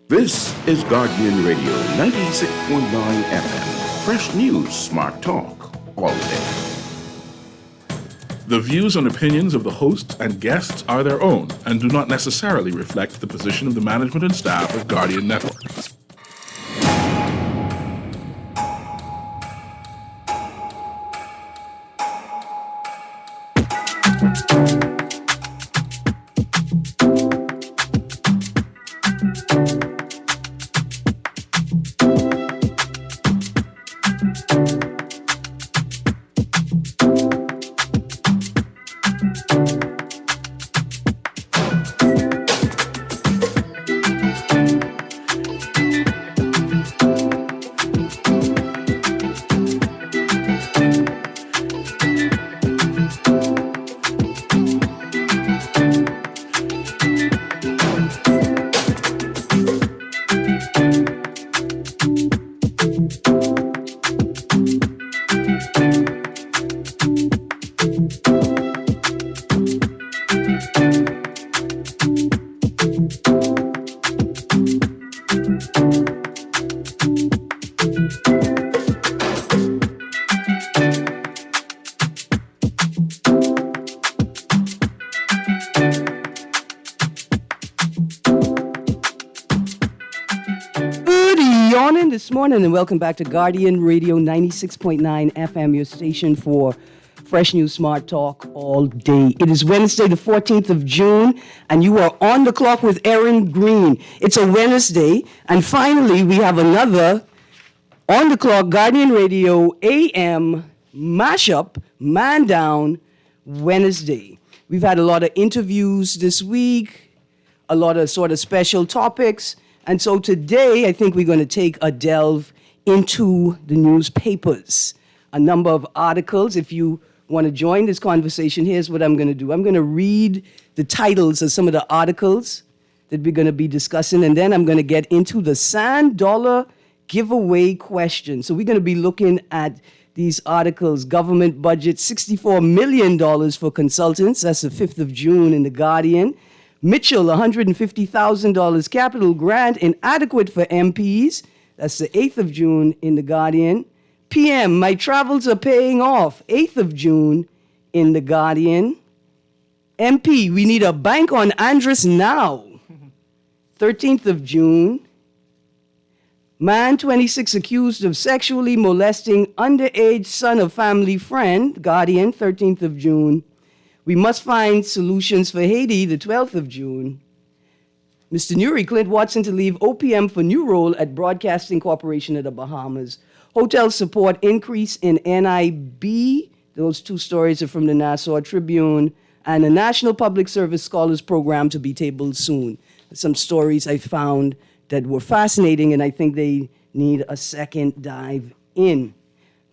This is Guardian Radio 96.9 FM. Fresh news, smart talk, all day. The views and opinions of the hosts and guests are their own and do not necessarily reflect the position of the management and staff of Guardian Network. This morning and welcome back to Guardian Radio 96.9 FM, your station for fresh news, smart talk all day. It is Wednesday, the 14th of June, and you are on the clock with Erin, Greene. It's a Wednesday, and finally we have another on the clock Guardian Radio AM mashup, Man Down Wednesday. We've had a lot of interviews this week, a lot of sort of special topics. And so today, I think we're going to take a delve into the newspapers. A number of articles. If you want to join this conversation, here's what I'm going to do. I'm going to read the titles of some of the articles that we're going to be discussing, and then I'm going to get into the Sand Dollar giveaway question. So we're going to be looking at these articles. Government budget, $64 million for consultants. That's the 5th of June in The Guardian. Mitchell, $150,000 capital grant inadequate for MPs. That's the 8th of June in The Guardian. PM, my travels are paying off. 8th of June in The Guardian. MP, we need a bank on Andres now. 13th of June. Man, 26, accused of sexually molesting underage son of family friend. Guardian, 13th of June. We must find solutions for Haiti, the 12th of June. Mr. Nuri, Clint Watson to leave OPM for new role at Broadcasting Corporation of the Bahamas. Hotel support increase in NIB. Those two stories are from the Nassau Tribune. And the National Public Service Scholars Program to be tabled soon. Some stories I found that were fascinating, and I think they need a second dive in.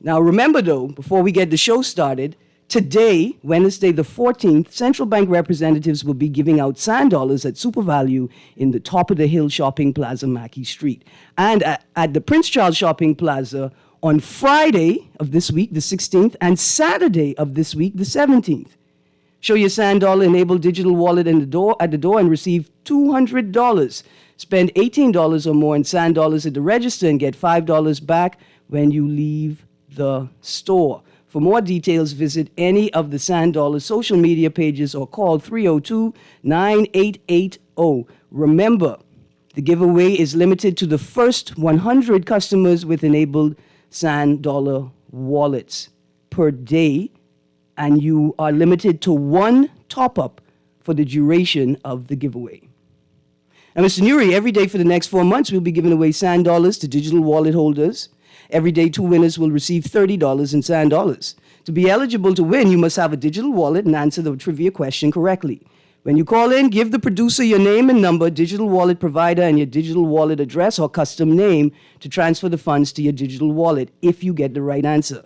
Now remember though, before we get the show started, today, Wednesday the 14th, central bank representatives will be giving out sand dollars at Super Value in the Top of the Hill Shopping Plaza, Mackey Street. And at the Prince Charles Shopping Plaza on Friday of this week, the 16th, and Saturday of this week, the 17th. Show your sand dollar enabled digital wallet at the door and receive $200. Spend $18 or more in sand dollars at the register and get $5 back when you leave the store. For more details, visit any of the Sand Dollar social media pages or call 302-9880. Remember, the giveaway is limited to the first 100 customers with enabled Sand Dollar wallets per day, and you are limited to one top-up for the duration of the giveaway. And Mr. Nuri, every day for the next 4 months, we'll be giving away sand dollars to digital wallet holders. Every day, 2 winners will receive $30 in sand dollars. To be eligible to win, you must have a digital wallet and answer the trivia question correctly. When you call in, give the producer your name and number, digital wallet provider, and your digital wallet address or custom name to transfer the funds to your digital wallet if you get the right answer.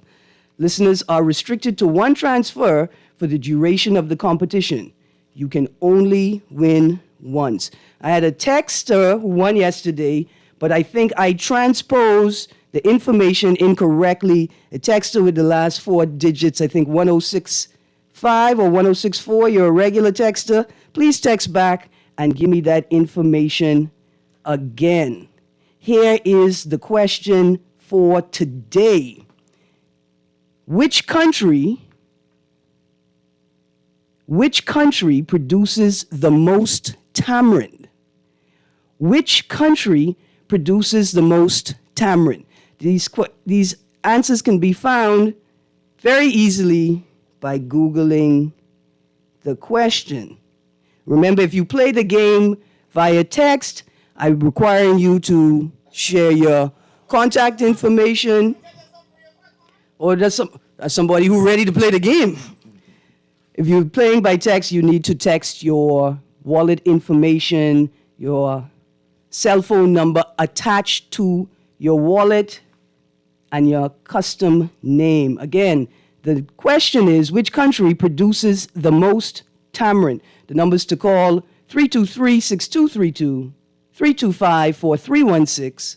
Listeners are restricted to one transfer for the duration of the competition. You can only win once. I had a texter who won yesterday, but I think I transposed the information incorrectly. A texter with the last 4 digits, I think 1065 or 1064, you're a regular texter. Please text back and give me that information again. Here is the question for today. Which country produces the most tamarind? Which country produces the most tamarind? These answers can be found very easily by Googling the question. Remember, if you play the game via text, I'm requiring you to share your contact information, or there's somebody who's ready to play the game. If you're playing by text, you need to text your wallet information, your cell phone number attached to your wallet, and your custom name. Again, the question is, which country produces the most tamarind? The numbers to call, 323-6232, 325-4316,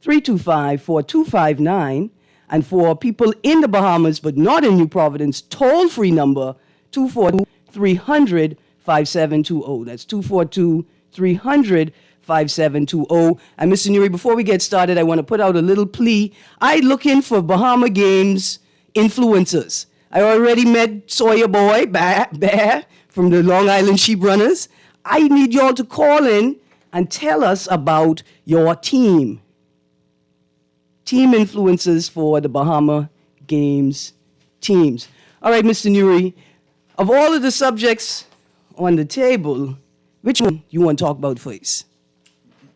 325-4259, and for people in the Bahamas but not in New Providence, toll-free number 242-300-5720. That's 242-300-5720. And Mr. Nuri, before we get started, I want to put out a little plea. I looking for Bahama Games influencers. I already met Sawyer Boy, Bear, from the Long Island Sheep Runners. I need y'all to call in and tell us about your team. Team influencers for the Bahama Games teams. All right, Mr. Nuri, of all of the subjects on the table, which one you want to talk about first?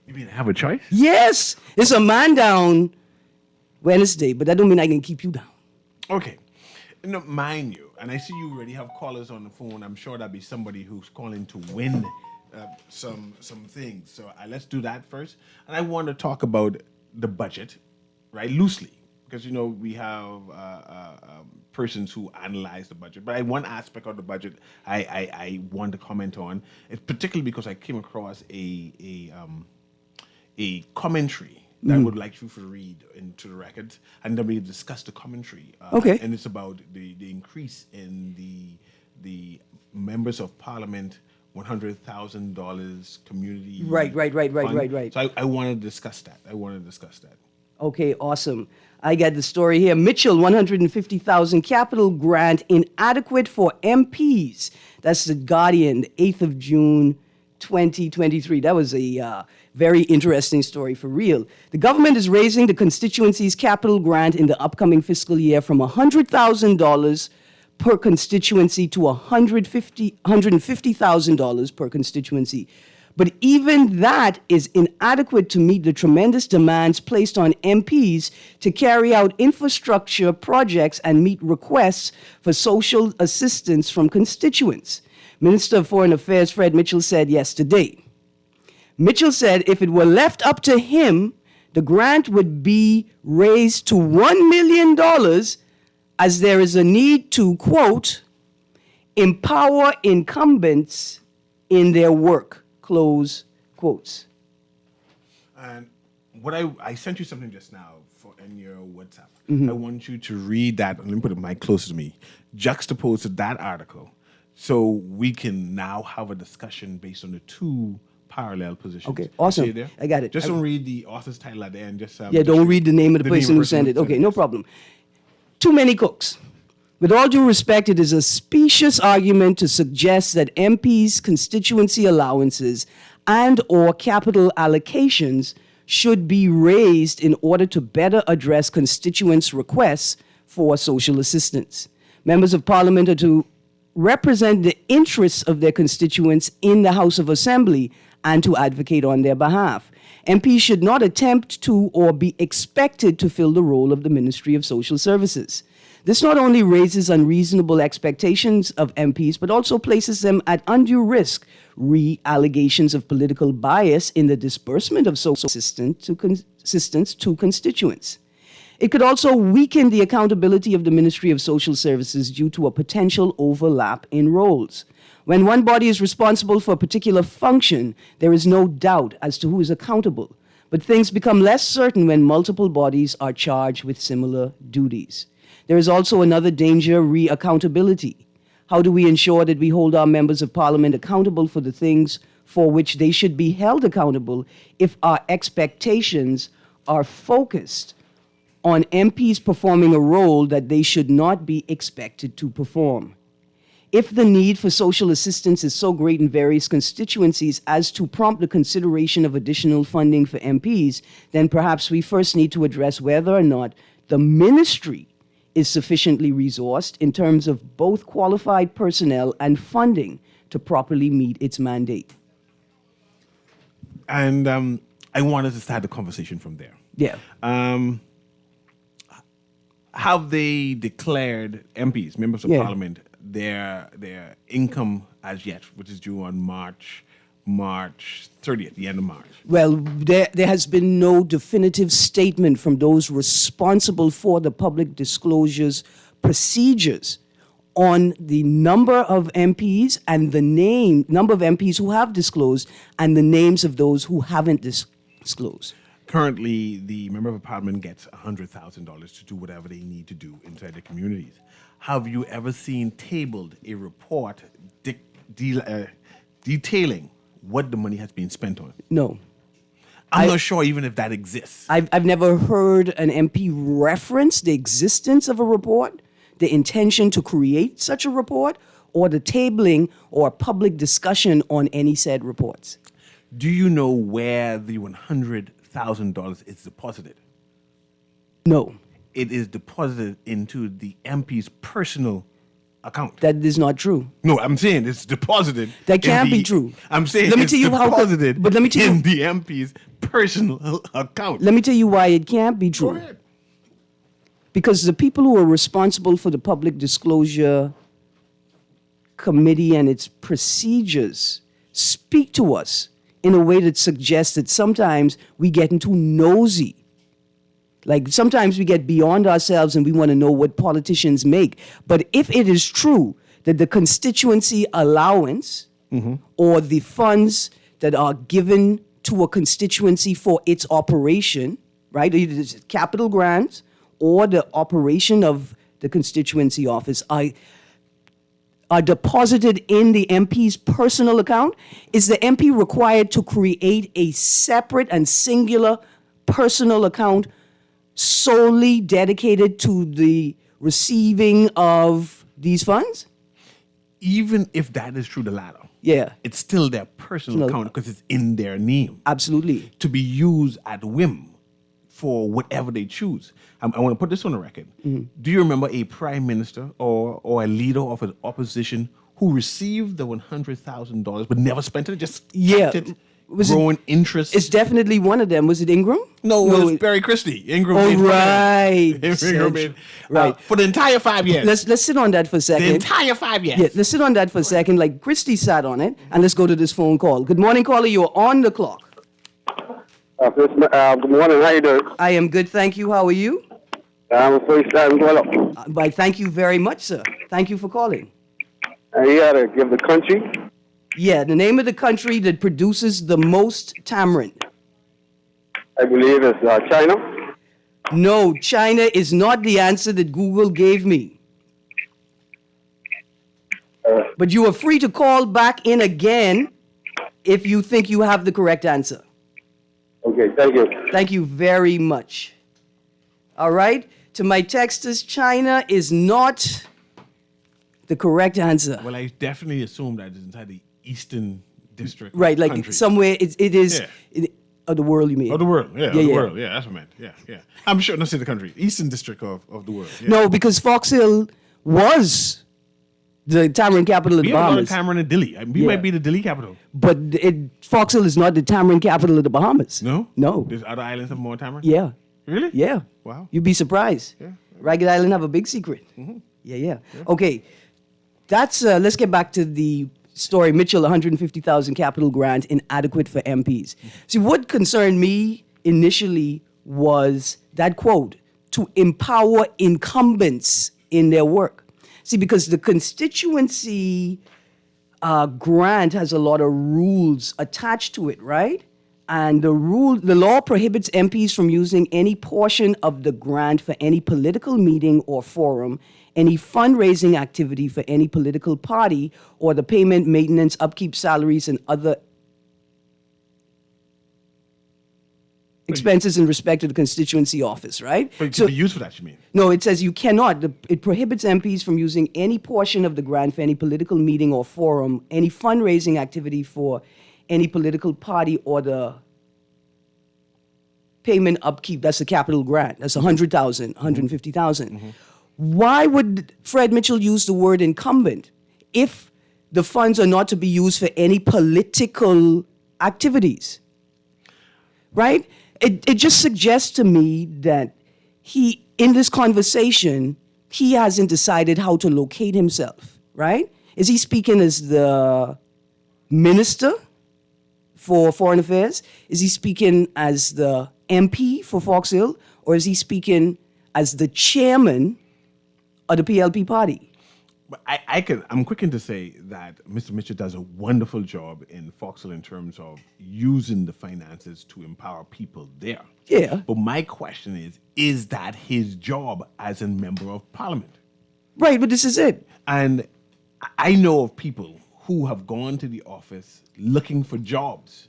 You mean I have a choice? Yes, it's a man down Wednesday, but that don't mean I can keep you down. Okay. No, mind you, and I see you already have callers on the phone. I'm sure that'll be somebody who's calling to win some things. So let's do that first. And I want to talk about the budget, right, loosely, because, we have persons who analyze the budget. But one aspect of the budget I want to comment on, it's particularly because I came across a commentary that I would like you to read into the record, and then we discuss the commentary. Okay. And it's about the increase in the members of parliament $100,000 community. Right. fund. So I want to discuss that. Okay, awesome. I got the story here. Mitchell, $150,000 capital grant inadequate for MPs. That's the Guardian, the 8th of June, 2023. That was a very interesting story for real. The government is raising the constituency's capital grant in the upcoming fiscal year from $100,000 per constituency to $150,000 per constituency. But even that is inadequate to meet the tremendous demands placed on MPs to carry out infrastructure projects and meet requests for social assistance from constituents. Minister of Foreign Affairs Fred Mitchell said yesterday. Mitchell said if it were left up to him, the grant would be raised to $1 million as there is a need to, quote, empower incumbents in their work, close quotes. And what I sent you something just now in your WhatsApp. Mm-hmm. I want you to read that, and let me put the mic closer to me, juxtaposed to that article, so we can now have a discussion based on the two parallel positions. Okay, awesome. See it there? I got it. Just don't read the author's title at the end. Don't read the name of the person who sent it. Okay, no problem. Too many cooks. With all due respect, it is a specious argument to suggest that MPs' constituency allowances and or capital allocations should be raised in order to better address constituents' requests for social assistance. Members of Parliament are to represent the interests of their constituents in the House of Assembly and to advocate on their behalf. MPs should not attempt to or be expected to fill the role of the Ministry of Social Services. This not only raises unreasonable expectations of MPs, but also places them at undue risk, allegations of political bias in the disbursement of social assistance to constituents. It could also weaken the accountability of the Ministry of Social Services due to a potential overlap in roles. When one body is responsible for a particular function, there is no doubt as to who is accountable. But things become less certain when multiple bodies are charged with similar duties. There is also another danger, accountability. How do we ensure that we hold our members of Parliament accountable for the things for which they should be held accountable if our expectations are focused on MPs performing a role that they should not be expected to perform. If the need for social assistance is so great in various constituencies as to prompt the consideration of additional funding for MPs, then perhaps we first need to address whether or not the ministry is sufficiently resourced in terms of both qualified personnel and funding to properly meet its mandate. And I wanted to start the conversation from there. Yeah. Have they declared MPs, members of Yeah. parliament, their income as yet, which is due on March 30th, the end of March? Well, there has been no definitive statement from those responsible for the public disclosures procedures on the number of MPs and the number of MPs who have disclosed and the names of those who haven't disclosed. Currently, the member of parliament gets $100,000 to do whatever they need to do inside the communities. Have you ever seen tabled a report detailing what the money has been spent on? No. I'm not sure even if that exists. I've never heard an MP reference the existence of a report, the intention to create such a report, or the tabling or public discussion on any said reports. Do you know where the $100,000 is deposited? No, It is deposited into the MP's personal account. that is not true. No, I'm saying it's deposited. That in can't the- be true. I'm saying Let me it's tell you how- deposited but let me tell you- in the MP's personal account. Let me tell you why it can't be Go true. ahead. Because the people who are responsible for the public disclosure committee and its procedures speak to us in a way that suggests that sometimes we get too nosy. Like sometimes we get beyond ourselves and we want to know what politicians make. But if it is true that the constituency allowance or the funds that are given to a constituency for its operation, right, either it's capital grants or the operation of the constituency office are deposited in the MP's personal account, is the MP required to create a separate and singular personal account solely dedicated to the receiving of these funds? Even if that is true, the latter, Yeah, it's still their personal No. account because it's in their name absolutely. to be used at whim for whatever they choose. I want to put this on the record. Mm-hmm. Do you remember a prime minister or a leader of an opposition who received the $100,000 but never spent it, just Yeah. kept it, Was it- growing interest? It's definitely one of them. Was it Ingram? no, it was Barry Christie. Ingram Oh, made fun of him. right. Ingram made, Right. for the entire 5 years. Let's sit on that for a the second. entire 5 years. Yeah, let's sit on that for a second. Like Christy sat on it, and let's go to this phone call. Good morning, caller. You're on the clock. Good morning. How you doing? I am good, thank you. How are you? I'm a first time caller. But thank you very much, sir. Thank you for calling. You gotta give the country. Yeah, the name of the country that produces the most tamarind. I believe it's China. No, China is not the answer that Google gave me. But you are free to call back in again if you think you have the correct answer. Okay, thank you. Thank you very much. All right? To my texters, China is not the correct answer. Well, I definitely assume that it's inside the Eastern District. Right, like country. somewhere it is Yeah. of the world, you mean? Of the world, yeah, Yeah, of the yeah. world, yeah, that's what I meant, yeah. I'm sure, not say the country, Eastern District of the world. Yeah. No, because Fox Hill was the tamarind capital of we the have a lot of Bahamas. tamarind in Delhi. I mean, we Yeah. might be the Delhi capital. But Fox Hill is not the tamarind capital of the Bahamas. No? No. There's other islands have more tamarind? Yeah. Really? Yeah. Wow. You'd be surprised. Yeah. Ragged Island have a big secret. Yeah. Okay. That's let's get back to the story. Mitchell, 150,000 capital grant inadequate for MPs. See, what concerned me initially was that quote, to empower incumbents in their work. See, because the constituency grant has a lot of rules attached to it, right? And the law prohibits MPs from using any portion of the grant for any political meeting or forum, any fundraising activity for any political party, or the payment, maintenance, upkeep, salaries, and other expenses in respect to the constituency office, right? But it can be used for that, you mean? No, it says you cannot. It prohibits MPs from using any portion of the grant for any political meeting or forum, any fundraising activity for any political party, or the payment upkeep. That's the capital grant. That's 100,000, 150,000. Why would Fred Mitchell use the word incumbent if the funds are not to be used for any political activities? Right? It just suggests to me that he, in this conversation, he hasn't decided how to locate himself, right? Is he speaking as the minister for foreign affairs? Is he speaking as the MP for Fox Hill? Or is he speaking as the chairman of the PLP party? But I'm quickened to say that Mr. Mitchell does a wonderful job in Foxhill in terms of using the finances to empower people there. Yeah. But my question is that his job as a member of parliament? Right, but this is it. And I know of people who have gone to the office looking for jobs,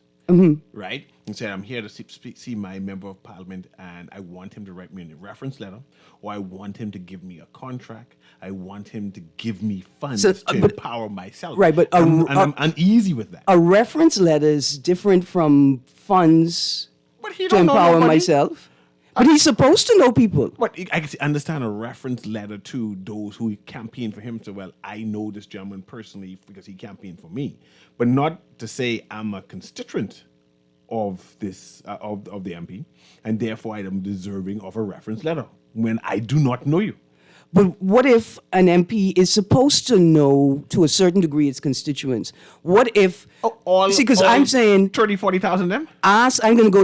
right? And said, I'm here to see my member of parliament, and I want him to write me a reference letter, or I want him to give me a contract. I want him to give me funds to empower myself. Right, but I'm uneasy with that. A reference letter is different from funds But he to don't know empower nobody. myself. But he's supposed to know people. But I can understand a reference letter to those who campaign for him. So, well, I know this gentleman personally because he campaigned for me, but not to say I'm a constituent of this of the MP, and therefore I am deserving of a reference letter when I do not know you. But what if an MP is supposed to know to a certain degree its constituents? What if because I'm saying 30, 40,000 them? I'm gonna go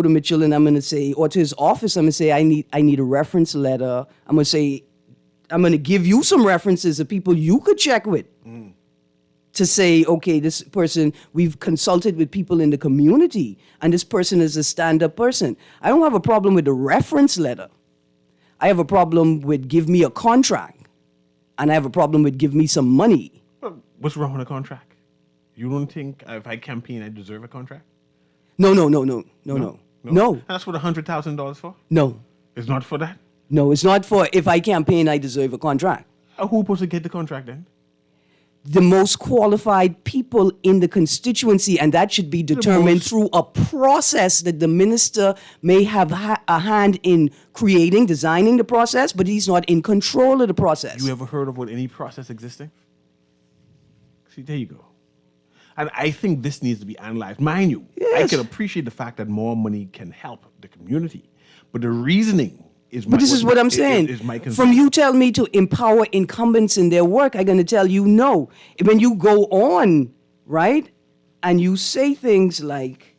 to Mitchell and I'm gonna say, or to his office, I'm gonna say I need a reference letter. I'm gonna give you some references of people you could check with. To say, okay, this person, we've consulted with people in the community, and this person is a stand-up person. I don't have a problem with the reference letter. I have a problem with give me a contract, and I have a problem with give me some money. Well, what's wrong with a contract? You don't think if I campaign I deserve a contract? No. And that's what $100,000 for? No. It's not for that? No, it's not for if I campaign, I deserve a contract. Who's supposed to get the contract then? The most qualified people in the constituency, and that should be determined through a process that the minister may have a hand in creating, designing the process, but he's not in control of the process. You ever heard about any process existing? See, there you go. And I think this needs to be analyzed. Mind you, I Yes. can appreciate the fact that more money can help the community, but the reasoning is But this is what I'm saying. Is my concern. From you tell me to empower incumbents in their work, I'm going to tell you no. When you go on, right, and you say things like,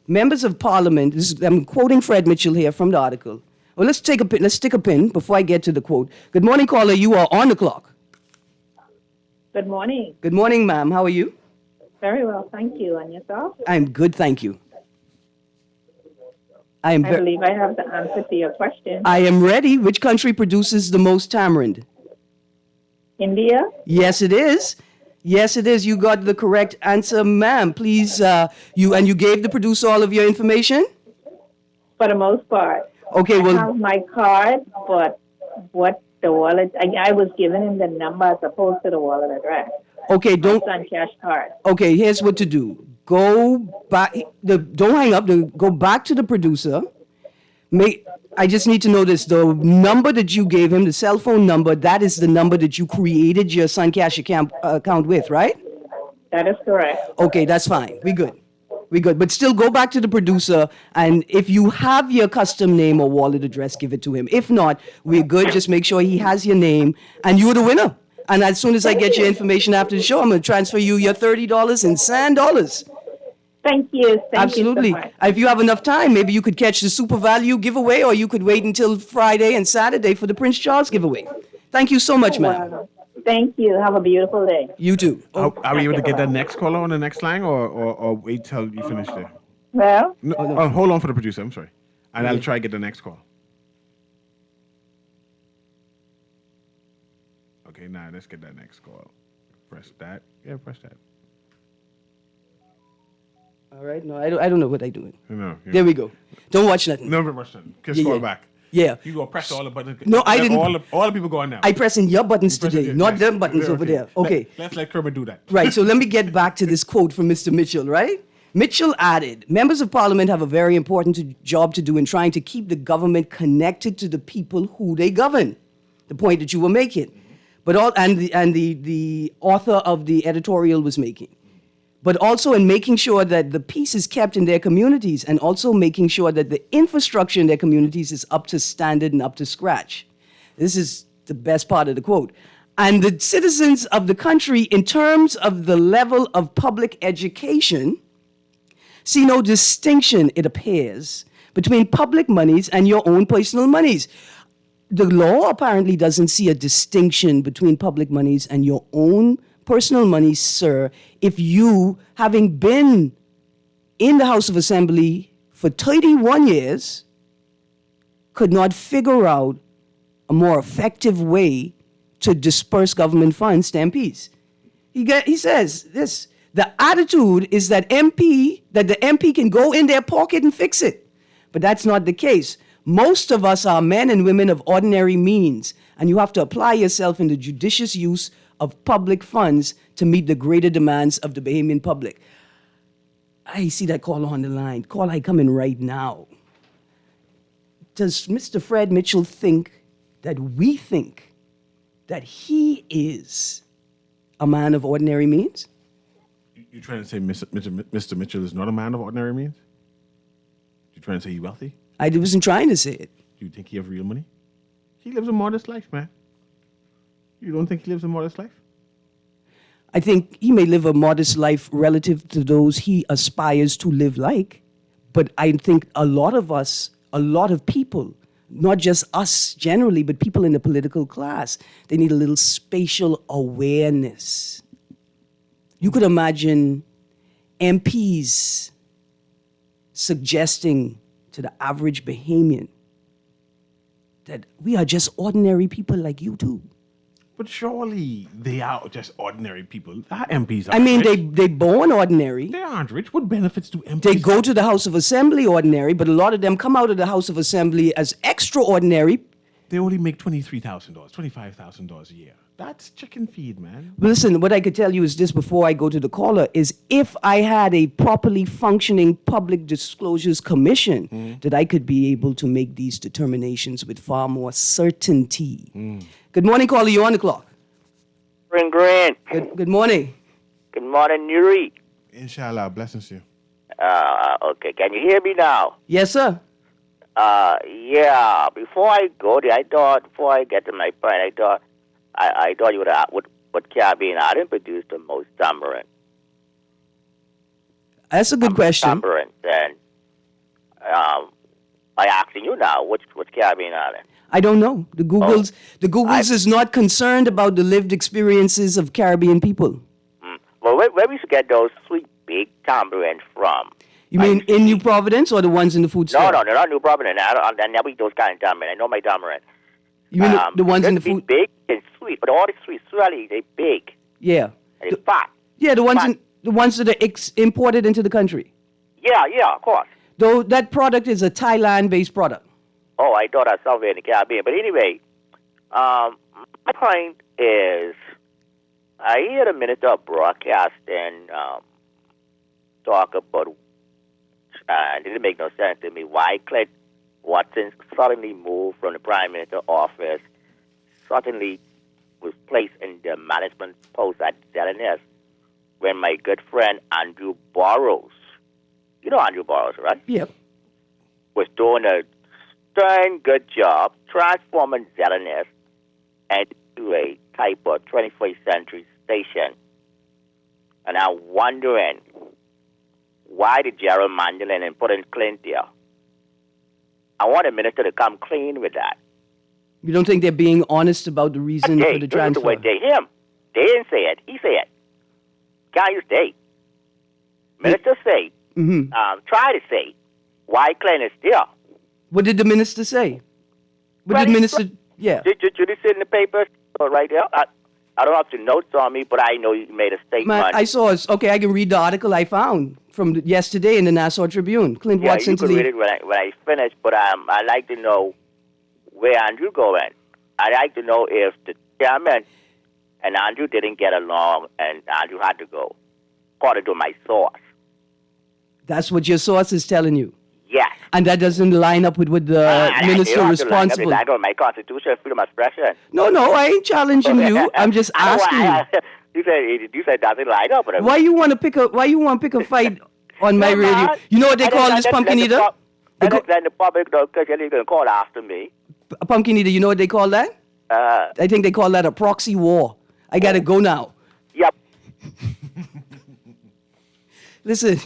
members of parliament, I'm quoting Fred Mitchell here from the article. Well, let's stick a pin before I get to the quote. Good morning, caller. You are on the clock. Good morning. Good morning, ma'am. How are you? Very well, thank you. And yourself? I'm good, thank you. I believe I have the answer to your question. I am ready. Which country produces the most tamarind? India? Yes, it is. Yes, it is. You got the correct answer, ma'am. Please, you gave the producer all of your information? For the most part. Okay, I well, have my card, but what the wallet, I was given him the number as opposed to the wallet address. okay, don't. It's on cash card. Okay, here's what to do. Go back. Don't hang up. Go back to the producer. I just need to know this. The number that you gave him, the cell phone number, that is the number that you created your SunCash account with, right? That is correct. Okay, that's fine. We good. But still go back to the producer, and if you have your custom name or wallet address, give it to him. If not, we're good. Just make sure he has your name, and you're the winner. And as soon as I get your information after the show, I'm going to transfer you your $30 in sand dollars. Thank you. Thank Absolutely. you so much. If you have enough time, maybe you could catch the Super Value giveaway, or you could wait until Friday and Saturday for the Prince Charles giveaway. Thank you so much, ma'am. Wow. Thank you. Have a beautiful day. You too. Are we able to get that next caller on the next line, or wait till you finish there? Well, No, hold on for the producer. I'm sorry, and I'll try to get the next call. Okay, now let's get that next call. Press that. Yeah, press that. All right. No, I don't know what I doing. No. There we go. Don't watch nothing. No, very much done. Kiss Yeah, fall yeah. back. Yeah. You go press all the buttons. No, I didn't. All the people go on now. I pressing your buttons Press today, it, not yes. them buttons over there. Okay. Let's let Kermit do that. Right, so let me get back to this quote from Mr. Mitchell, right? Mitchell added, members of parliament have a very important job to do in trying to keep the government connected to the people who they govern. The point that you were making. But the author of the editorial was making. But also in making sure that the peace is kept in their communities and also making sure that the infrastructure in their communities is up to standard and up to scratch. This is the best part of the quote. And the citizens of the country, in terms of the level of public education, see no distinction, it appears, between public monies and your own personal monies. The law apparently doesn't see a distinction between public monies and your own personal monies, sir, if you, having been in the House of Assembly for 31 years, could not figure out a more effective way to disperse government funds to MPs. He says this, the attitude is that the MP can go in their pocket and fix it. But that's not the case. Most of us are men and women of ordinary means, and you have to apply yourself in the judicious use of public funds to meet the greater demands of the Bahamian public. I see that call on the line. Call I coming right now. Does Mr. Fred Mitchell think that we think that he is a man of ordinary means? You trying to say Mr. Mitchell is not a man of ordinary means? You trying to say he's wealthy? I wasn't trying to say it. Do you think he have real money? He lives a modest life, man. You don't think he lives a modest life? I think he may live a modest life relative to those he aspires to live like. But I think a lot of us, a lot of people, not just us generally, but people in the political class, they need a little spatial awareness. You could imagine MPs suggesting to the average Bahamian that we are just ordinary people like you too. But surely they are just ordinary people. Our MPs are I mean, rich. they born ordinary. They aren't rich. What benefits do MPs They go to the House of Assembly ordinary, but a lot of them come out of the House of Assembly as extraordinary. They only make $23,000, $25,000 a year. That's chicken feed, man. Listen, what I could tell you is this before I go to the caller, is if I had a properly functioning public disclosures commission, that I could be able to make these determinations with far more certainty. Good morning, caller. You're on the clock. Greene. Good morning. Good morning, Yuri. Inshallah, blessings to you. Okay, can you hear me now? Yes, sir. Yeah. Before I go there, before I get to my point, I thought you would ask what Caribbean Island produced the most tamarind. That's a good question. Tamarind. And I asking you now, what's Caribbean Island? I don't know. The Googles is not concerned about the lived experiences of Caribbean people. Well, where we should get those sweet big tamarind from? You mean in New Providence or the ones in the food store? No, they're not New Providence. I never eat those kind of tamarind. I know my tamarind. You mean the ones in the food? Big and sweet, but all the sweet, really, they big. Yeah. And they fat. Yeah, the ones Fat. the ones that are imported into the country. Yeah, of course. Though that product is a Thailand-based product. Oh, I thought I was somewhere in the Caribbean. But anyway, my point is, I hear the Minister of Broadcasting talk about, it didn't make no sense to me, why Clint Watson suddenly moved from the Prime Minister's office, suddenly was placed in the management post at ZNS, when my good friend Andrew Burrows, you know Andrew Burrows, right? Yep. Was doing a darn good job transforming ZNS into a type of 21st century station. And I'm wondering, why did Gerald Mandolin and put in Clint there? I want a minister to come clean with that. You don't think they're being honest about the reason for the transfer? They didn't say it. He said it. Can't you say? Minister say. Try to say why Clint is there. What did the minister say? What did the minister? Yeah. Did you see in the papers right there? I don't have the notes on me, but I know you made a statement. Man, I saw it. Okay, I can read the article I found from yesterday in the Nassau Tribune. Clint yeah, Watson you to can the... read it when I finish, but I'd like to know where Andrew going. I'd like to know if the chairman and Andrew didn't get along and Andrew had to go, according to my source. That's what your source is telling you. Yes. And that doesn't line up with what the minister responsible. I don't my constitution, freedom of expression. No, I ain't challenging you. I'm just asking you. You said doesn't line up. But Why you want to pick a fight on my radio? You know what they call this, Pumpkin Eater? Then the public don't you can call after me. Pumpkin Eater, you know what they call that? I think they call that a proxy war. I gotta go now. Yep. Listen,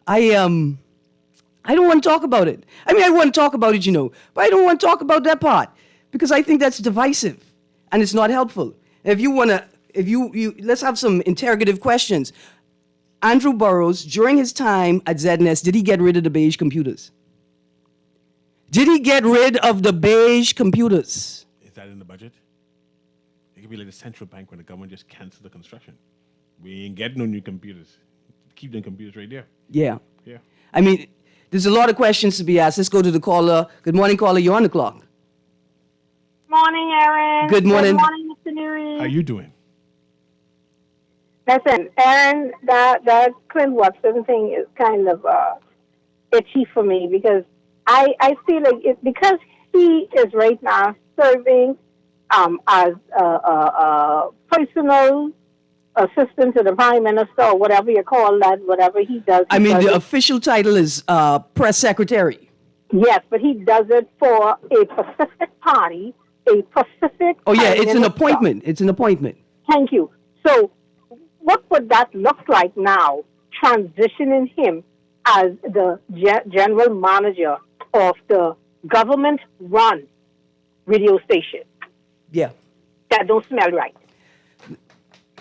I don't want to talk about it. I mean, I want to talk about it, but I don't want to talk about that part because I think that's divisive and it's not helpful. If you want to, let's have some interrogative questions. Andrew Burrows, during his time at ZNS, did he get rid of the beige computers? Did he get rid of the beige computers? Is that in the budget? It could be like the central bank when the government just cancels the construction. We ain't getting no new computers. Keep them computers right there. Yeah. Yeah. I mean, there's a lot of questions to be asked. Let's go to the caller. Good morning, caller. You're on the clock. Morning, Erin. Good morning. Good morning, Mr. Nuri. How you doing? Listen, Erin, that Clint Watson thing is kind of itchy for me because I feel like it's because he is right now serving as a personal assistant to the prime minister or whatever you call that, whatever he does. I mean, the official title is press secretary. Yes, but he does it for a Pacific party, a Pacific. Oh, yeah, it's an minister. appointment. It's an appointment. Thank you. So what would that look like now, transitioning him as the general manager of the government-run radio station? Yeah. That don't smell right.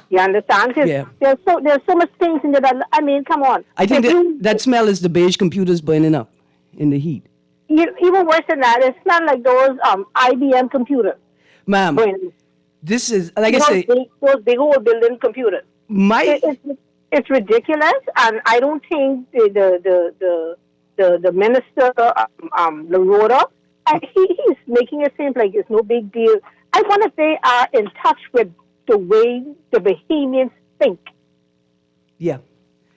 You understand? 'Cause Yeah. there's so much things in there that, I mean, come on. I think If that smell is the beige computers burning up in the heat. even worse than that, it smells like those IBM computers. Ma'am, When, this is, like I say, those big old building computers. my... It's ridiculous, and I don't think the minister, Laroda, he's making it seem like it's no big deal. I wonder if they are in touch with the way the Bahamians think. Yeah.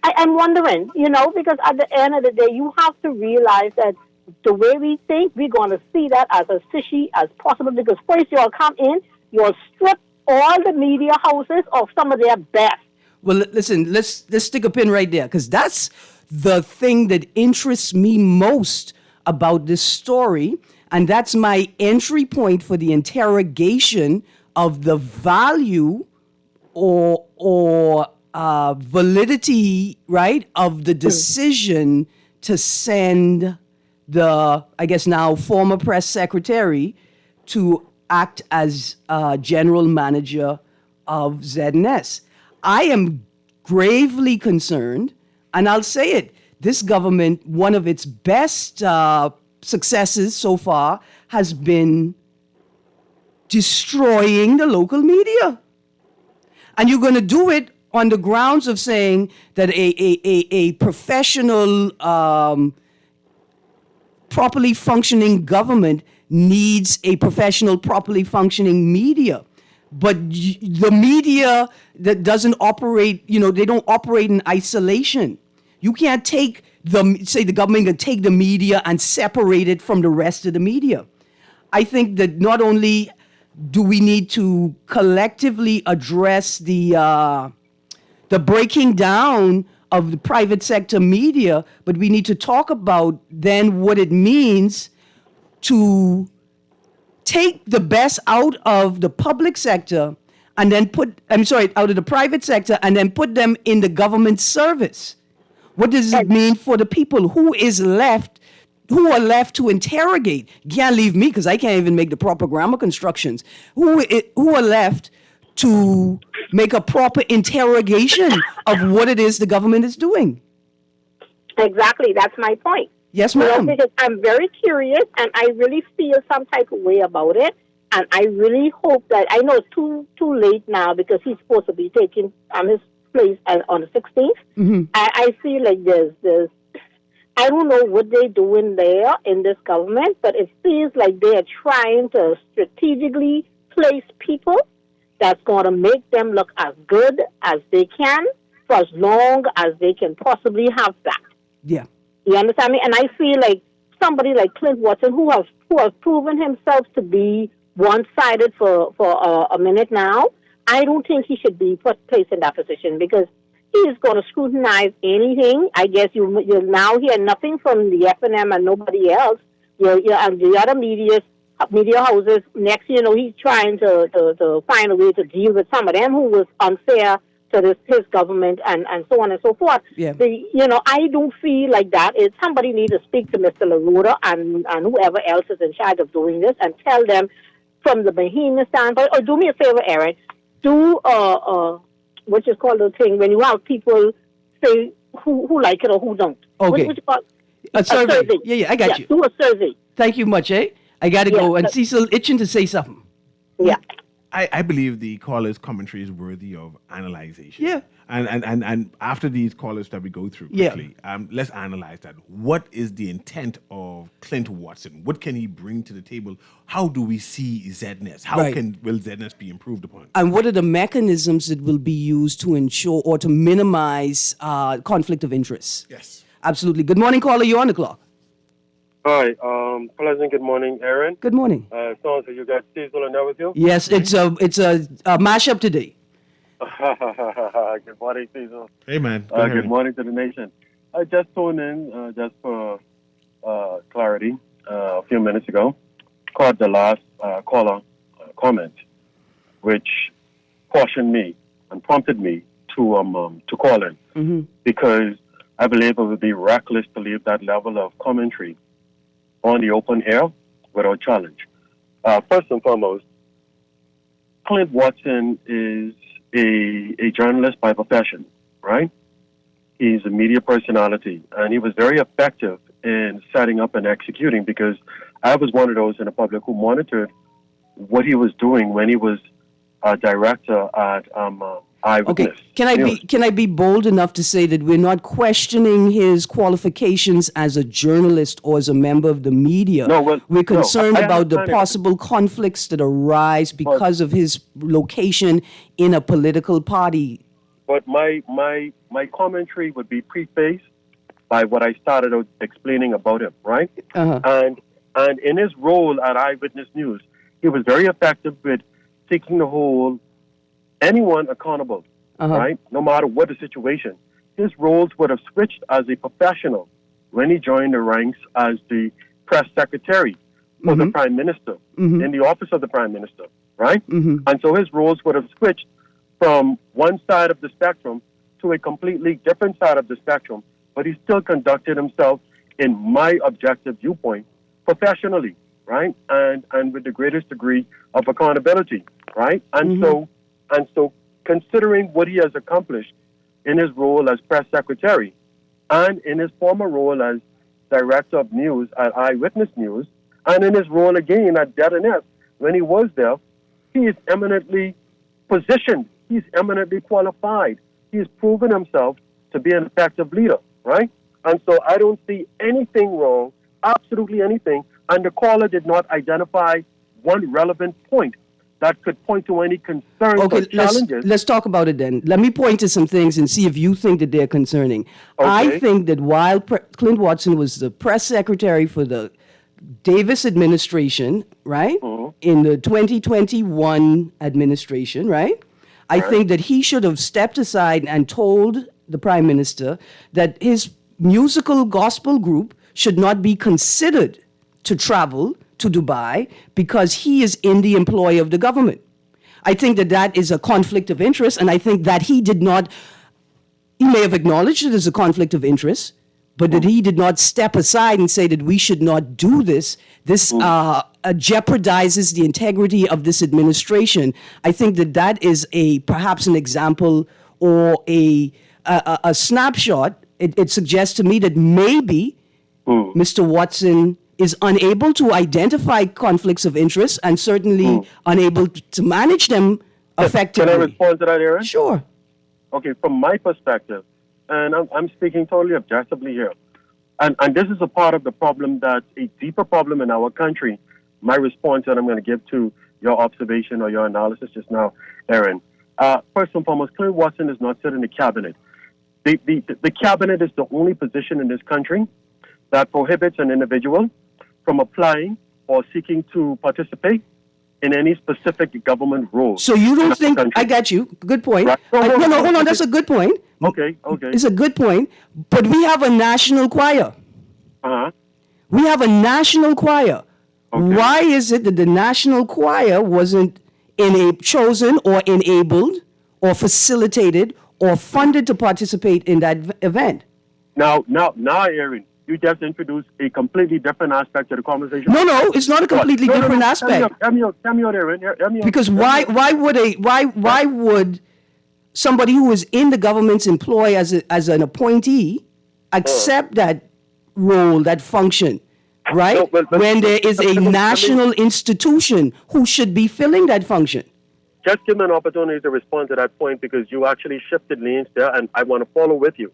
I'm wondering, because at the end of the day, you have to realize that the way we think, we're going to see that as as fishy as possible, because first you'll come in, you'll strip all the media houses of some of their best. Well, listen, let's stick a pin right there, because that's the thing that interests me most about this story, and that's my entry point for the interrogation of the value or validity, right, of the decision to send the, I guess now, former press secretary to act as general manager of ZNS. I am gravely concerned, and I'll say it, this government, one of its best successes so far has been destroying the local media. And you're going to do it on the grounds of saying that a professional, properly functioning government needs a professional, properly functioning media. But the media that doesn't operate, they don't operate in isolation. You can't take the government can take the media and separate it from the rest of the media. I think that not only do we need to collectively address the breaking down of the private sector media, but we need to talk about then what it means to take the best out of the public sector and then out of the private sector and then put them in the government service. What does it mean for the people who are left to interrogate? You can't leave me because I can't even make the proper grammar constructions. Who are left to make a proper interrogation of what it is the government is doing? Exactly, that's my point. Yes, ma'am. Because I'm very curious, and I really feel some type of way about it. And I really hope that, I know it's too late now because he's supposed to be taking his place on the 16th. I feel like there's I don't know what they're doing there in this government, but it feels like they are trying to strategically place people that's going to make them look as good as they can for as long as they can possibly have that. Yeah. You understand me? And I feel like somebody like Clint Watson, who has proven himself to be one-sided for a minute now, I don't think he should be placed in that position because he is going to scrutinize anything. I guess you'll now hear nothing from the FNM and nobody else. And the other media houses. Next, he's trying to find a way to deal with some of them who was unfair to his government and so on and so forth. Yeah. I don't feel like that. Somebody needs to speak to Mr. LaRuda and whoever else is in charge of doing this and tell them from the Bahamian standpoint, or do me a favor, Erin, do what is called the thing when you have people say who like it or who don't. Okay. What you call a survey. Yeah, I got you. Do a survey. Thank you much, eh? I got to go. And Cecil itching to say something. Yeah. I believe the caller's commentary is worthy of analyzation. Yeah. And after these callers that we go through quickly, let's analyze that. What is the intent of Clint Watson? What can he bring to the table? How do we see ZNS? How will ZNS be improved upon? And what are the mechanisms that will be used to ensure or to minimize conflict of interest? Yes. Absolutely. Good morning, caller. You're on the clock. Hi, pleasant good morning, Erin. Good morning. So you got Cecil and that with you? Yes, it's a mashup today. Good morning, Cecil. Hey, man. Good morning to the nation. I just tuned in just for clarity a few minutes ago. Caught the last caller comment, which cautioned me and prompted me to call in because I believe it would be reckless to leave that level of commentary on the open air without challenge. First and foremost, Clint Watson is a journalist by profession, right? He's a media personality, and he was very effective in setting up and executing because I was one of those in the public who monitored what he was doing when he was a director at Eyewitness. Okay, can I be bold enough to say that we're not questioning his qualifications as a journalist or as a member of the media? No, well, we're concerned about the understand possible conflicts that arise because of his location in a political party. But my commentary would be prefaced by what I started out explaining about him, right? And in his role at Eyewitness News, he was very effective with seeking to hold anyone accountable, right? No matter what the situation. His roles would have switched as a professional when he joined the ranks as the press secretary for the prime minister in the office of the prime minister, right? And so his roles would have switched from one side of the spectrum to a completely different side of the spectrum, but he still conducted himself, in my objective viewpoint, professionally, right? And with the greatest degree of accountability, right? And so considering what he has accomplished in his role as press secretary and in his former role as director of news at Eyewitness News and in his role again at ZNS when he was there, he is eminently positioned. He's eminently qualified. He's proven himself to be an effective leader, right? And so I don't see anything wrong, absolutely anything. And the caller did not identify one relevant point that could point to any concerns or challenges. Let's talk about it then. Let me point to some things and see if you think that they're concerning. Okay. I think that while Clint Watson was the press secretary for the Davis administration, right, in the 2021 administration, right, I think that he should have stepped aside and told the prime minister that his musical gospel group should not be considered to travel to Dubai because he is in the employ of the government. I think that that is a conflict of interest, and I think that he may have acknowledged it as a conflict of interest, but that he did not step aside and say that we should not do this. This jeopardizes the integrity of this administration. I think that that is perhaps an example or a snapshot. It suggests to me that maybe Mr. Watson is unable to identify conflicts of interest and certainly unable to manage them effectively. Can I respond to that, Erin? Sure. Okay, from my perspective, and I'm speaking totally objectively here, and this is a part of the problem that's a deeper problem in our country. My response that I'm going to give to your observation or your analysis just now, Erin. First and foremost, Clint Watson does not sit in the cabinet. The cabinet is the only position in this country that prohibits an individual from applying or seeking to participate in any specific government role. So you don't think, I got you, good point. Right. No, hold on, that's a good point. Okay. It's a good point, but we have a national choir. Uh-huh. We have a national choir. Okay. Why is it that the national choir wasn't chosen or enabled or facilitated or funded to participate in that event? Now, Erin, you just introduced a completely different aspect to the conversation. No, it's not a completely different aspect. Tell me out, Erin. Because why would somebody who is in the government's employ as an appointee accept that role, that function, right? No, but when there is a national institution who should be filling that function. Just give me an opportunity to respond to that point because you actually shifted lanes there, and I want to follow with you.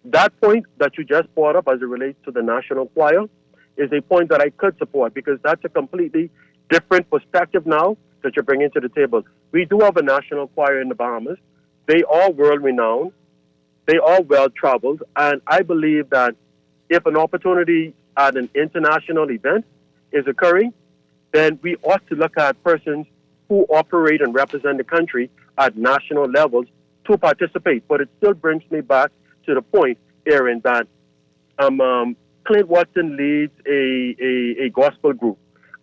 That point that you just brought up as it relates to the national choir is a point that I could support because that's a completely different perspective now that you're bringing to the table. We do have a national choir in the Bahamas. They are world-renowned. They are well-traveled. And I believe that if an opportunity at an international event is occurring, then we ought to look at persons who operate and represent the country at national levels to participate. But it still brings me back to the point, Erin, that Clint Watson leads a gospel group.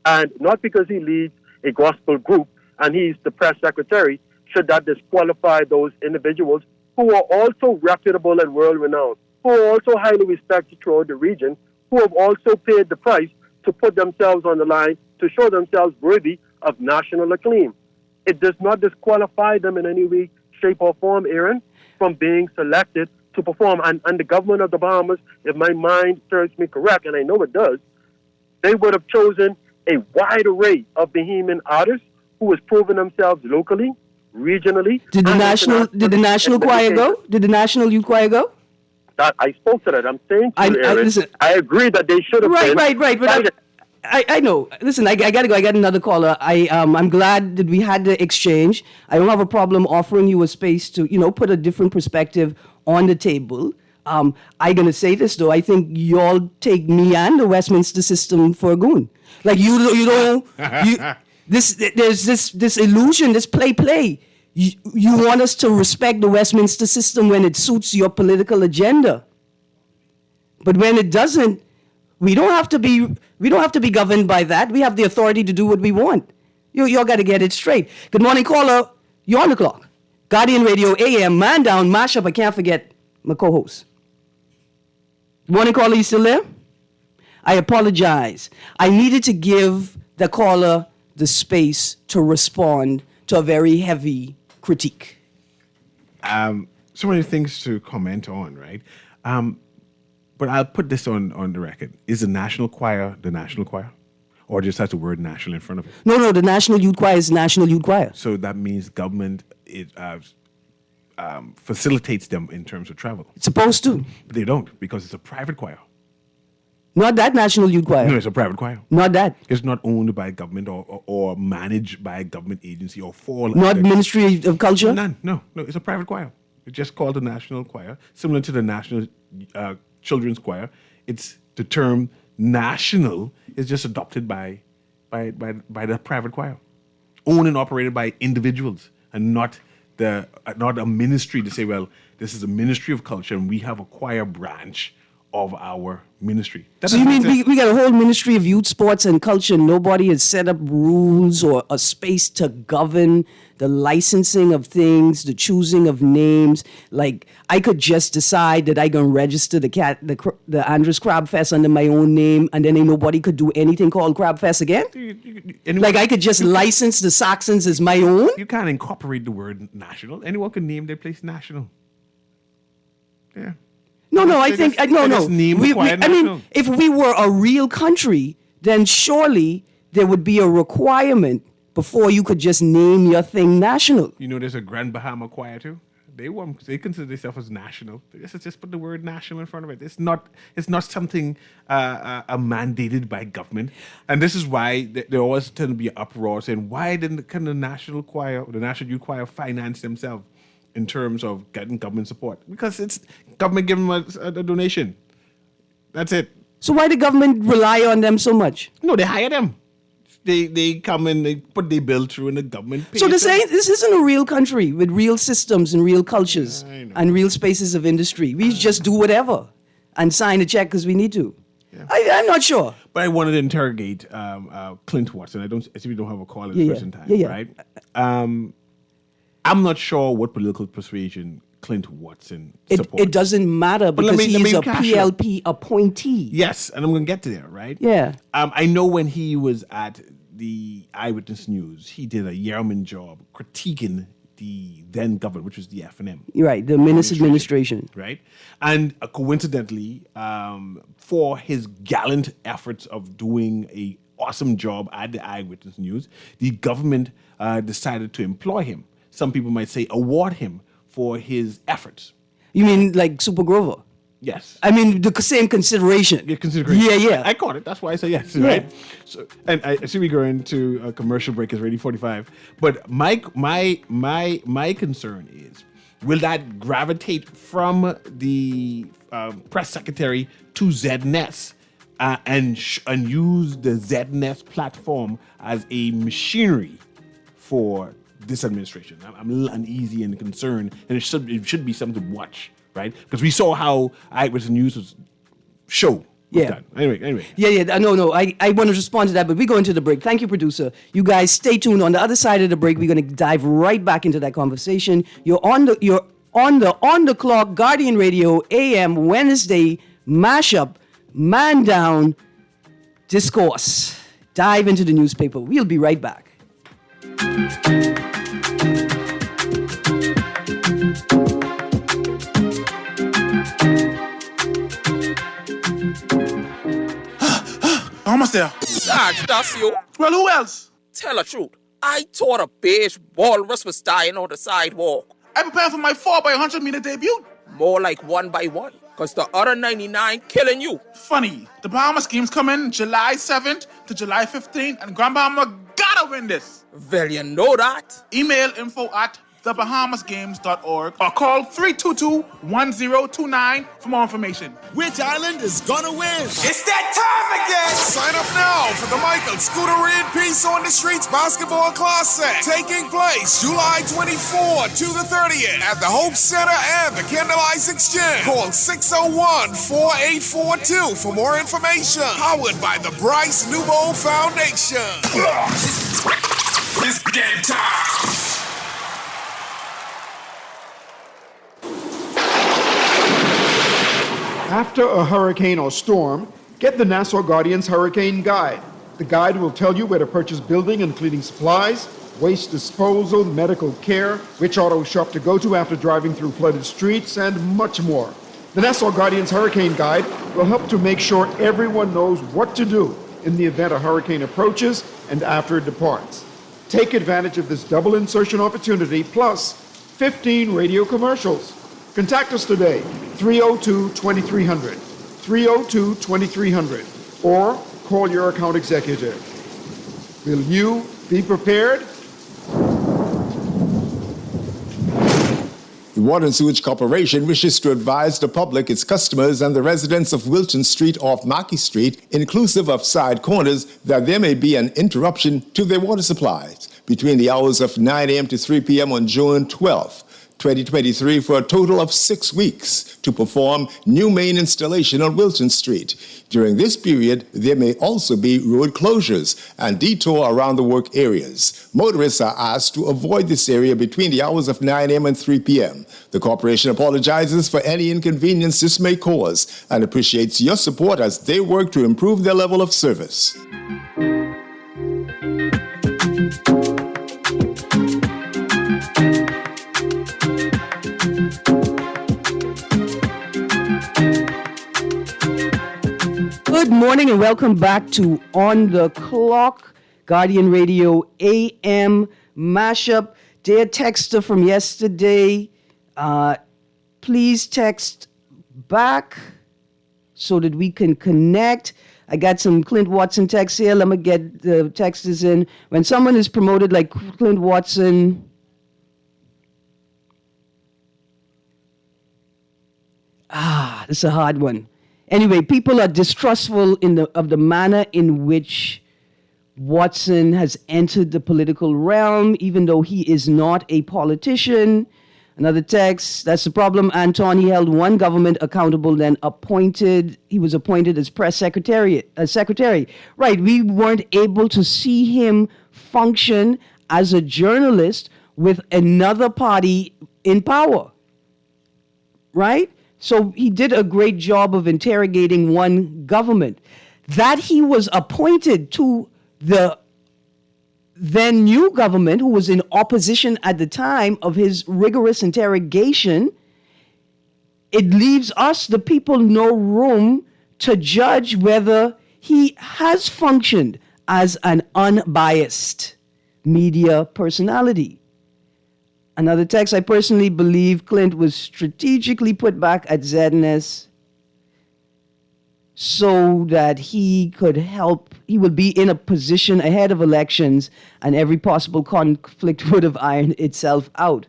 And not because he leads a gospel group and he's the press secretary, should that disqualify those individuals who are also reputable and world-renowned, who are also highly respected throughout the region, who have also paid the price to put themselves on the line to show themselves worthy of national acclaim. It does not disqualify them in any way, shape, or form, Erin, from being selected to perform. And the government of the Bahamas, if my mind serves me correct, and I know it does, they would have chosen a wide array of Bahamian artists who has proven themselves locally, regionally. Did the national choir go? Did the national youth choir go? I spoke to that. I'm saying to you, Erin, listen, I agree that they should have been. Right. But I know. Listen, I got to go. I got another caller. I'm glad that we had the exchange. I don't have a problem offering you a space to, put a different perspective on the table. I'm going to say this, though. I think y'all take me and the Westminster system for a goon. Like, there's this illusion, this play. You want us to respect the Westminster system when it suits your political agenda. But when it doesn't, we don't have to be governed by that. We have the authority to do what we want. Y'all got to get it straight. Good morning, caller. You're on the clock. Guardian Radio AM, man down, mash up. I can't forget my co-host. Good morning, caller. You still there? I apologize. I needed to give the caller the space to respond to a very heavy critique. So many things to comment on, right? But I'll put this on the record. Is the national choir the national choir? Or just has the word national in front of it? No, the National Youth Choir is National Youth Choir. So that means government facilitates them in terms of travel. It's supposed to. But they don't, because it's a private choir. Not that National Youth Choir. No, it's a private choir. Not that. It's not owned by government or managed by a government agency or for... Not Ministry of Culture? None. No, it's a private choir. It's just called the National Choir, similar to the National Children's Choir. It's the term national is just adopted by the private choir, owned and operated by individuals, and not a ministry to say, well, this is a Ministry of Culture and we have a choir branch of our ministry. So you mean we got a whole Ministry of Youth, Sports, and Culture, and nobody has set up rules or a space to govern the licensing of things, the choosing of names? Like, I could just decide that I can register the Andrews Crab Fest under my own name, and then ain't nobody could do anything called Crab Fest again? Like, I could just license the Saxons as my own? You can't incorporate the word national. Anyone can name their place national. Yeah. No, I think no. just name required I mean, national. if we were a real country, then surely there would be a requirement before you could just name your thing national. You know, there's a Grand Bahama Choir too. They consider themselves as national. They just put the word national in front of it. It's not something mandated by government, and this is why there always tend to be an uproar saying, why didn't the National Choir, the National Youth Choir, finance themselves in terms of getting government support? Because it's government giving them a donation. That's it. So why the government rely on them so much? No, they hire them. They come in, they put their bill through, and the government pays So them. this isn't a real country with real systems and real cultures and real spaces of industry. We just do whatever and sign a check because we need to. I'm not sure. But I wanted to interrogate Clint Watson. I see we don't have a call at the present time, right? I'm not sure what political persuasion Clint Watson supports. It doesn't matter because he's a PLP appointee. Yes, and I'm going to get to there, right? Yeah. I know when he was at the Eyewitness News, he did a yeoman job critiquing the then government, which was the FNM. Right, the Minister Administration. Right? And coincidentally, for his gallant efforts of doing a awesome job at the Eyewitness News, the government decided to employ him. Some people might say award him for his efforts. You mean like Super Grover? Yes. I mean the same consideration. Yeah, consideration. Yeah. I caught it. That's why I say yes, right? So, and I see we go into a commercial break. It's already 45. But my concern is, will that gravitate from the press secretary to ZNS and use the ZNS platform as a machinery for this administration? I'm a little uneasy and concerned, and it should be something to watch, right? Because we saw how Eyewitness News was done. Anyway. Yeah. No. I want to respond to that, but we go into the break. Thank you, producer. You guys stay tuned. On the other side of the break, we're going to dive right back into that conversation. You're on the clock, Guardian Radio, AM, Wednesday, mashup, man down, discourse. Dive into the newspaper. We'll be right back. Almost there. Sarge, that's you. Well, who else? Tell the truth. I thought a beige walrus was dying on the sidewalk. I'm preparing for my 4x100 meter debut. More like 1 by 1, because the other 99 killing you. Funny, the Bahamas games come in July 7th to July 15th, and Grand Bahama gotta win this. Well, you know that. Email info@thebahamasgames.org or call 322-1029 for more information. Which island is gonna win? It's that time again! Sign up now for the Michael Scooter and Peace on the Streets Basketball Classic, taking place July 24 to the 30th at the Hope Center and the Candlelight Exchange. Call 601-4842 for more information. Powered by the Bryce Newbold Foundation. It's game time! After a hurricane or storm, get the Nassau Guardian's Hurricane Guide. The guide will tell you where to purchase building and cleaning supplies, waste disposal, medical care, which auto shop to go to after driving through flooded streets, and much more. The Nassau Guardian's Hurricane Guide will help to make sure everyone knows what to do in the event a hurricane approaches and after it departs. Take advantage of this double insertion opportunity plus 15 radio commercials. Contact us today, 302-2300, 302-2300, or call your account executive. Will you be prepared? The Water and Sewage Corporation wishes to advise the public, its customers, and the residents of Wilton Street off Mackey Street, inclusive of side corners, that there may be an interruption to their water supplies between the hours of 9 a.m. to 3 p.m. on June 12th. 2023 for a total of 6 weeks to perform new main installation on Wilton Street. During this period, there may also be road closures and detour around the work areas. Motorists are asked to avoid this area between the hours of 9 a.m. and 3 p.m. The corporation apologizes for any inconvenience this may cause and appreciates your support as they work to improve their level of service. morning and welcome back to On the Clock, Guardian Radio AM mashup. Dear texter from yesterday, please text back so that we can connect. I got some Clint Watson texts here. Let me get the texters in. When someone is promoted like Clint Watson, this is a hard one. Anyway, people are distrustful of the manner in which Watson has entered the political realm, even though he is not a politician. Another text, that's the problem, Anton. He held one government accountable, then he was appointed as press secretary. Right, we weren't able to see him function as a journalist with another party in power. Right? So he did a great job of interrogating one government. That he was appointed to the then new government, who was in opposition at the time of his rigorous interrogation, it leaves us, the people, no room to judge whether he has functioned as an unbiased media personality. Another text, I personally believe Clint was strategically put back at ZNS so that he would be in a position ahead of elections and every possible conflict would have ironed itself out.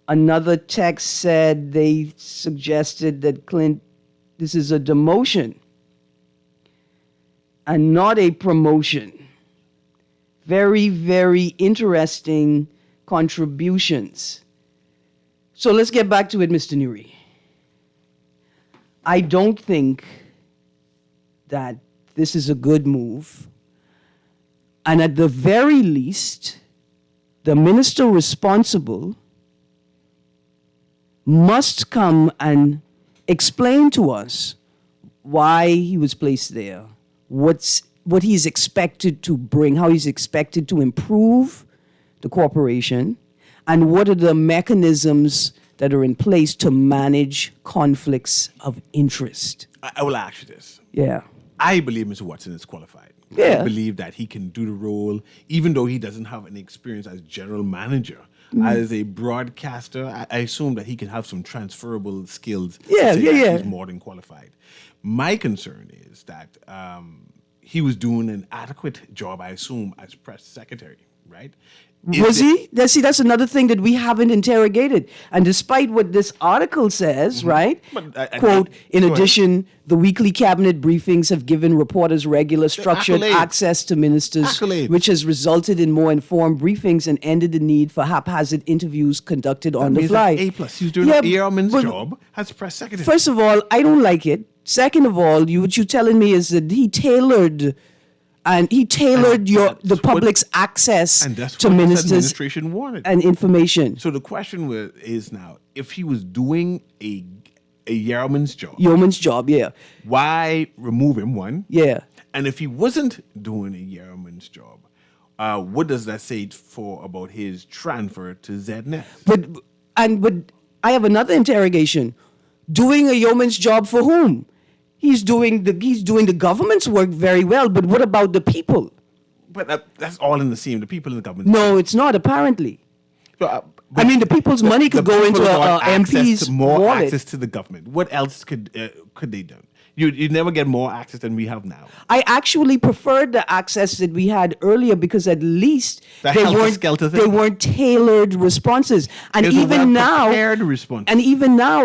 Another text said they suggested that this is a demotion and not a promotion. Very, very interesting contributions. So let's get back to it, Mr. Nuri. I don't think that this is a good move. And at the very least, the minister responsible must come and explain to us why he was placed there, what he's expected to bring, how he's expected to improve the corporation, and what are the mechanisms that are in place to manage conflicts of interest. I will ask you this. Yeah. I believe Mr. Watson is qualified. Yeah. I believe that he can do the role, even though he doesn't have any experience as general manager. As a broadcaster, I assume that he can have some transferable skills. Yeah. He's more than qualified. My concern is that he was doing an adequate job, I assume, as press secretary, right? Was he? That's another thing that we haven't interrogated. And despite what this article says, right? Quote, in addition, the weekly cabinet briefings have given reporters regular structured access to ministers, which has resulted in more informed briefings and ended the need for haphazard interviews conducted on the fly. A+. He's doing an airman's job as press secretary. First of all, I don't like it. Second of all, what you're telling me is that he tailored the public's access to ministers' administration wanted. and information. So the question is now, if he was doing a yeoman's job. Yeoman's job, yeah. Why remove him, one? Yeah. And if he wasn't doing a yeoman's job, what does that say about his transfer to ZNS? But I have another interrogation. Doing a yeoman's job for whom? He's doing the government's work very well, but what about the people? But that's all in the same. The people in the government. No, it's not, apparently. I mean, the people's money could go into MP's wallet. Access to the government. What else could they do? You never get more access than we have now. I actually preferred the access that we had earlier because at least they weren't tailored responses. And even now,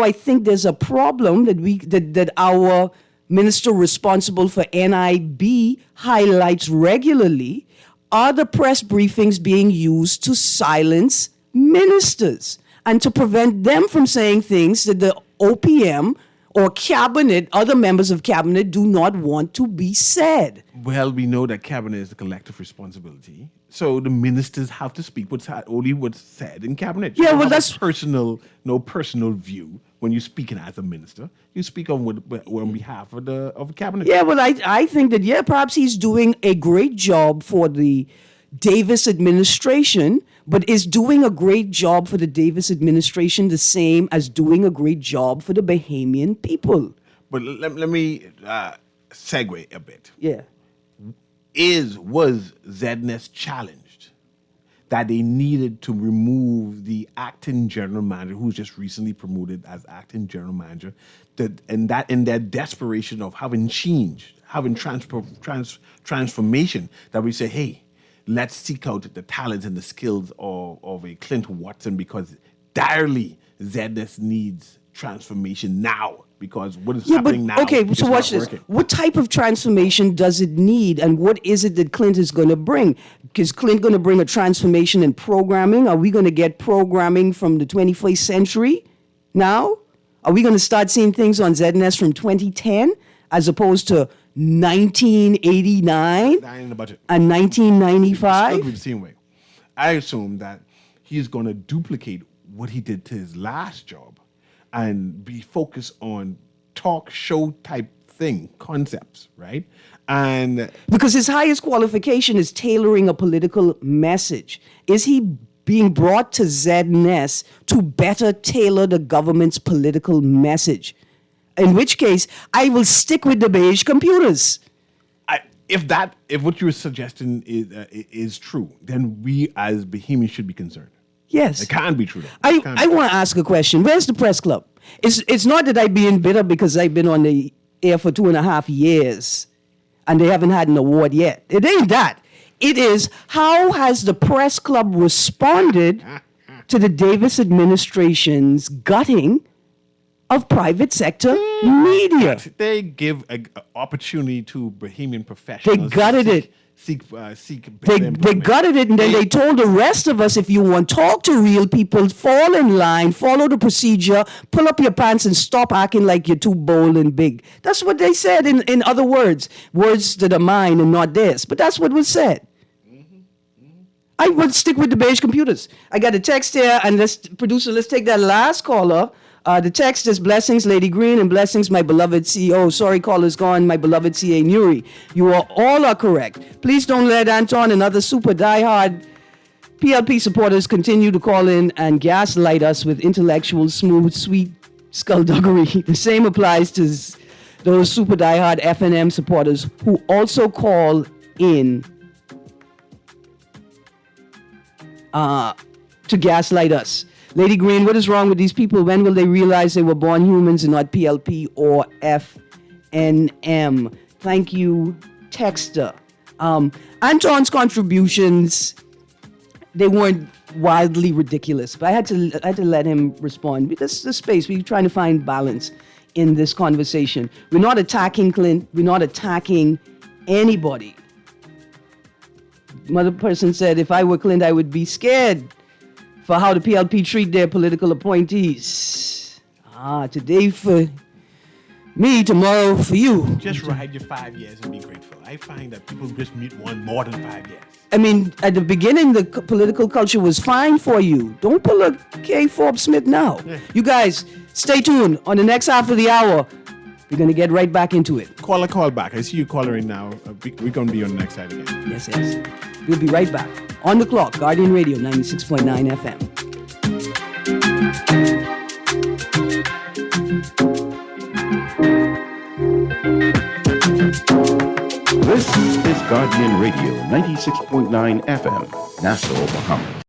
I think there's a problem that our minister responsible for NIB highlights regularly. Are the press briefings being used to silence ministers and to prevent them from saying things that the OPM or cabinet, other members of cabinet, do not want to be said? Well, we know that cabinet is a collective responsibility, so the ministers have to speak only what's said in cabinet. That's no personal view when you're speaking as a minister. You speak on behalf of the cabinet. Yeah, well, I think that perhaps he's doing a great job for the Davis administration, but is doing a great job for the Davis administration the same as doing a great job for the Bahamian people? But let me segue a bit. Yeah. Was ZNS challenged that they needed to remove the acting general manager, who's just recently promoted as acting general manager, and that in their desperation of having change, having transformation, that we say, hey, let's seek out the talents and the skills of a Clint Watson, because direly ZNS needs transformation now, because what is happening now okay, is so watch not this. working. What type of transformation does it need, and what is it that Clint is going to bring? Is Clint going to bring a transformation in programming? Are we going to get programming from the 21st century now? Are we going to start seeing things on ZNS from 2010 as opposed to 1989 in the budget and 1995? Still the same way. I assume that he's going to duplicate what he did to his last job and be focused on talk show type concepts, right? And because his highest qualification is tailoring a political message. Is he being brought to ZNS to better tailor the government's political message? In which case, I will stick with the beige computers. If what you're suggesting is true, then we as Bahamians should be concerned. Yes. It can't be true. I want to ask a question. Where's the press club? It's not that I'm being bitter because I've been on the air for 2.5 years and they haven't had an award yet. It ain't that. It is, how has the press club responded to the Davis administration's gutting of private sector media? They give an opportunity to Bahamian professionals. They gutted it. Seek They gutted it, and then they told the rest of us, if you want to talk to real people, fall in line, follow the procedure, pull up your pants, and stop acting like you're too bold and big. That's what they said in other words that are mine and not theirs. But that's what was said. I would stick with the beige computers. I got a text here, and let's take that last caller. The text is blessings, Lady Greene, and blessings, my beloved CEO. Sorry, caller's gone, my beloved CA Nuri. You all are correct. Please don't let Anton and other super diehard PLP supporters continue to call in and gaslight us with intellectual, smooth, sweet skullduggery. The same applies to those super diehard FNM supporters who also call in to gaslight us. Lady Greene, what is wrong with these people? When will they realize they were born humans and not PLP or FNM? Thank you, Texter. Anton's contributions, they weren't wildly ridiculous, but I had to let him respond because the space, we're trying to find balance in this conversation. We're not attacking Clint. We're not attacking anybody. Another person said, if I were Clint, I would be scared for how the PLP treat their political appointees. Today for me, tomorrow for you. Just ride your 5 years and be grateful. I find that people just want more than 5 years. I mean, at the beginning, the political culture was fine for you. Don't pull a K. Forbes Smith now. Yeah. You guys, stay tuned. On the next half of the hour, we're going to get right back into it. Call back. I see you calling now. We're going to be on the next side again. Yes. We'll be right back. On the clock, Guardian Radio 96.9 FM. This is Guardian Radio 96.9 FM, Nassau, Bahamas.